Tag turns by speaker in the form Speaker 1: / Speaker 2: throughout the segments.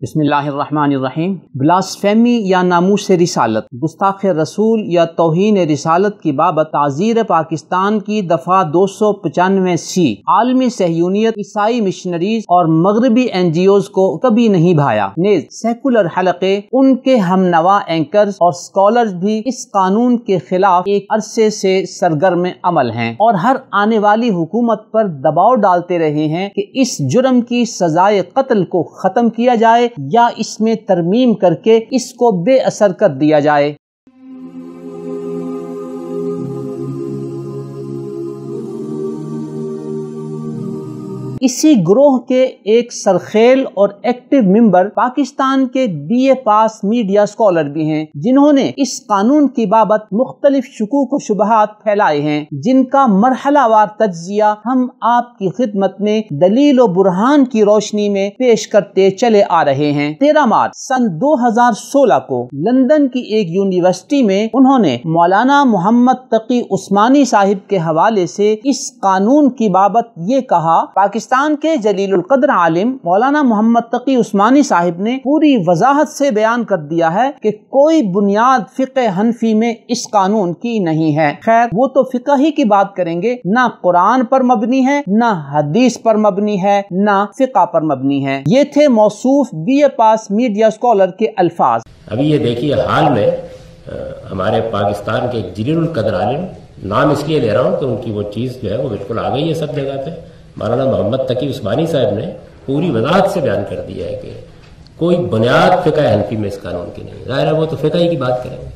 Speaker 1: بسم اللہ الرحمن الرحیم۔ بلاسفیمی یا ناموس رسالت، گستاخ رسول یا توہین رسالت کی بابت تعزیر پاکستان کی دفعہ 295 سی عالمی صہیونیت، عیسائی مشنریز اور مغربی این جی اوز کو کبھی نہیں بھایا، نیز سیکولر حلقے، ان کے ہم نوا اینکرز اور سکولرز بھی اس قانون کے خلاف ایک عرصے سے سرگرم عمل ہیں اور ہر آنے والی حکومت پر دباؤ ڈالتے رہے ہیں کہ اس جرم کی سزائے قتل کو ختم کیا جائے یا اس میں ترمیم کر کے اس کو بے اثر کر دیا جائے۔ اسی گروہ کے ایک سرخیل اور ایکٹیو ممبر پاکستان کے B A pass media scholar بھی ہیں، جنہوں نے اس قانون کی بابت مختلف شکوک و شبہات پھیلائے ہیں، جن کا مرحلہ وار تجزیہ ہم آپ کی خدمت میں دلیل و برہان کی روشنی میں پیش کرتے چلے آ رہے ہیں۔ 13 مارچ سن 2016 کو لندن کی ایک یونیورسٹی میں انہوں نے مولانا محمد تقی عثمانی صاحب کے حوالے سے اس قانون کی بابت یہ کہا۔ پاکستان کے جلیل القدر عالم مولانا محمد تقی عثمانی صاحب نے پوری وضاحت سے بیان کر دیا ہے کہ کوئی بنیاد فقہ حنفی میں اس قانون کی نہیں ہے۔ خیر، وہ تو فقہ ہی کی بات کریں گے، نہ قرآن پر مبنی ہے، نہ حدیث پر مبنی ہے، نہ فقہ پر مبنی ہے۔ یہ تھے موصوف B A pass media scholar کے الفاظ۔
Speaker 2: ابھی یہ دیکھیے، حال میں ہمارے پاکستان کے ایک جلیل القدر عالم، نام اس لیے لے رہا ہوں کہ ان کی وہ چیز جو ہے وہ بالکل آ گئی ہے سب جگہ پہ، مولانا محمد تقی عثمانی صاحب نے پوری وضاحت سے بیان کر دیا ہے کہ کوئی بنیاد فقہ حنفی میں اس قانون کی نہیں۔ ظاہر ہے وہ تو فقہ ہی کی بات کریں گے،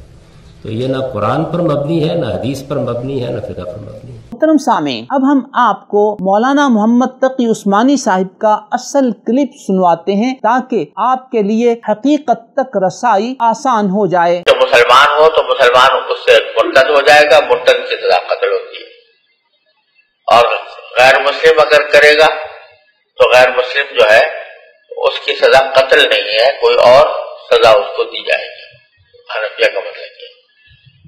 Speaker 2: تو یہ نہ قرآن پر مبنی ہے، نہ حدیث پر مبنی ہے، نہ فقہ پر مبنی ہے۔
Speaker 1: محترم سامعین، اب ہم آپ کو مولانا محمد تقی عثمانی صاحب کا اصل کلپ سنواتے ہیں تاکہ آپ کے لیے حقیقت تک رسائی آسان ہو جائے۔
Speaker 3: جو مسلمان ہو تو مسلمان اس سے مرتد ہو جائے گا، مرتد کی سزا قتل ہوتی ہے، اور غیر مسلم اگر کرے گا تو غیر مسلم جو ہے اس کی سزا قتل نہیں ہے، کوئی اور سزا اس کو دی جائے گی۔ حنفیہ کا مطلب ہے،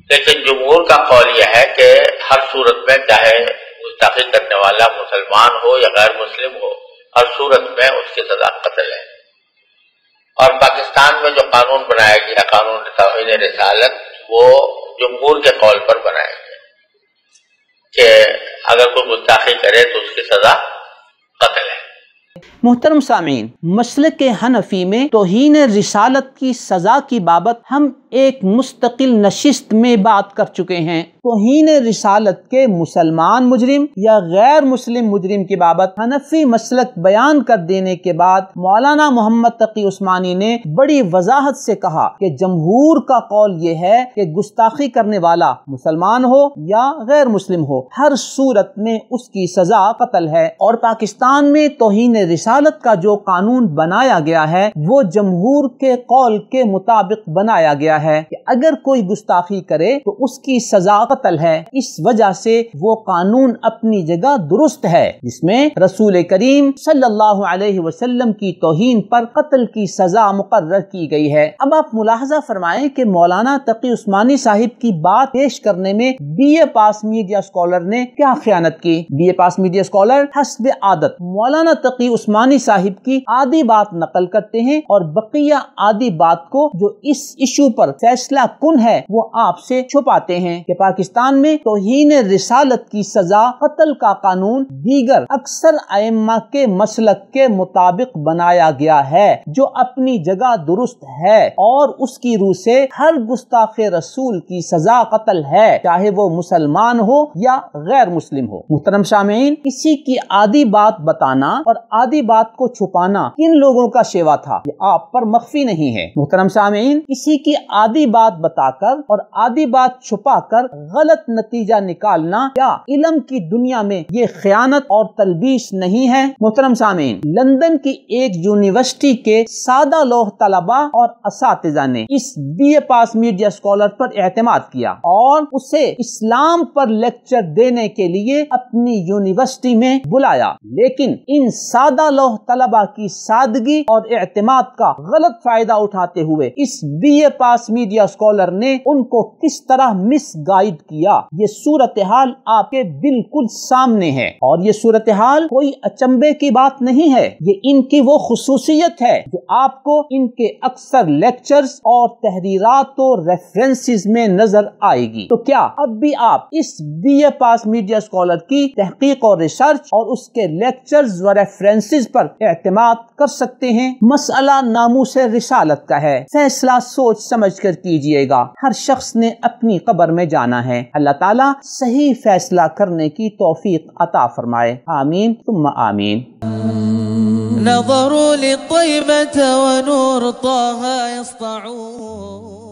Speaker 3: لیکن جمہور کا قول یہ ہے کہ ہر صورت میں، چاہے گستاخی کرنے والا مسلمان ہو یا غیر مسلم ہو، ہر صورت میں اس کی سزا قتل ہے۔ اور پاکستان میں جو قانون بنایا گیا، قانون توہین رسالت، وہ جمہور کے قول پر بنایا گیا کہ اگر کوئی گستاخی کرے تو اس کی سزا قتل ہے۔
Speaker 1: محترم سامعین، مسلک حنفی میں توہین رسالت کی سزا کی بابت ہم ایک مستقل نشست میں بات کر چکے ہیں۔ توہین رسالت کے مسلمان مجرم یا غیر مسلم مجرم کی بابت حنفی مسلک بیان کر دینے کے بعد مولانا محمد تقی عثمانی نے بڑی وضاحت سے کہا کہ جمہور کا قول یہ ہے کہ گستاخی کرنے والا مسلمان ہو یا غیر مسلم ہو، ہر صورت میں اس کی سزا قتل ہے، اور پاکستان میں توہین رسالت کا جو قانون بنایا گیا ہے وہ جمہور کے قول کے مطابق بنایا گیا ہے کہ اگر کوئی گستاخی کرے تو اس کی سزا قتل ہے۔ اس وجہ سے وہ قانون اپنی جگہ درست ہے جس میں رسول کریم صلی اللہ علیہ وسلم کی توہین پر قتل کی سزا مقرر کی گئی ہے۔ اب آپ ملاحظہ فرمائیں کہ مولانا تقی عثمانی صاحب کی بات پیش کرنے میں B A pass media scholar نے کیا خیانت کی؟ B A pass media scholar حسب عادت مولانا تقی عثمانی صاحب کی آدھی بات نقل کرتے ہیں اور بقیہ آدھی بات کو جو اس ایشو پر فیصلہ کن ہے وہ آپ سے چھپاتے ہیں کہ پاکستان میں توہین رسالت کی سزا قتل کا قانون دیگر اکثر ائمہ کے مسلک کے مطابق بنایا گیا ہے، جو اپنی جگہ درست ہے، اور اس کی روح سے ہر گستاخ رسول کی سزا قتل ہے، چاہے وہ مسلمان ہو یا غیر مسلم ہو۔ محترم سامعین، کسی کی آدھی بات بتانا اور آدھی بات کو چھپانا کن لوگوں کا شیوا تھا یہ آپ پر مخفی نہیں ہے۔ محترم سامعین، کسی کی آدھی بات بتا کر اور آدھی بات چھپا کر غلط نتیجہ نکالنا کیا علم کی دنیا میں یہ خیانت اور تلبیس نہیں ہے؟ محترم سامعین، لندن کی ایک یونیورسٹی کے سادہ لوح طلباء اور اساتذہ نے اس B A pass media scholar پر اعتماد کیا اور اسے اسلام پر لیکچر دینے کے لیے اپنی یونیورسٹی میں بلایا، لیکن ان سادہ طلبہ طلبہ کی سادگی اور اعتماد کا غلط فائدہ اٹھاتے ہوئے اس B A pass media scholar نے ان کو کس طرح مس گائیڈ کیا، یہ صورتحال آپ کے بالکل سامنے ہے، اور یہ صورتحال کوئی اچنبے کی بات نہیں ہے، یہ ان کی وہ خصوصیت ہے جو آپ کو ان کے اکثر لیکچرز اور تحریرات و ریفرنسز میں نظر آئے گی۔ تو کیا اب بھی آپ اس B A pass media scholar کی تحقیق اور ریسرچ اور اس کے لیکچرز و ریفرنسز پر اعتماد کر سکتے ہیں؟ مسئلہ ناموس رسالت کا ہے، فیصلہ سوچ سمجھ کر کیجئے گا، ہر شخص نے اپنی قبر میں جانا ہے۔ اللہ تعالیٰ صحیح فیصلہ کرنے کی توفیق عطا فرمائے، آمین ثم آمین۔
Speaker 4: نظروا للطيبة ونور طه يسطعون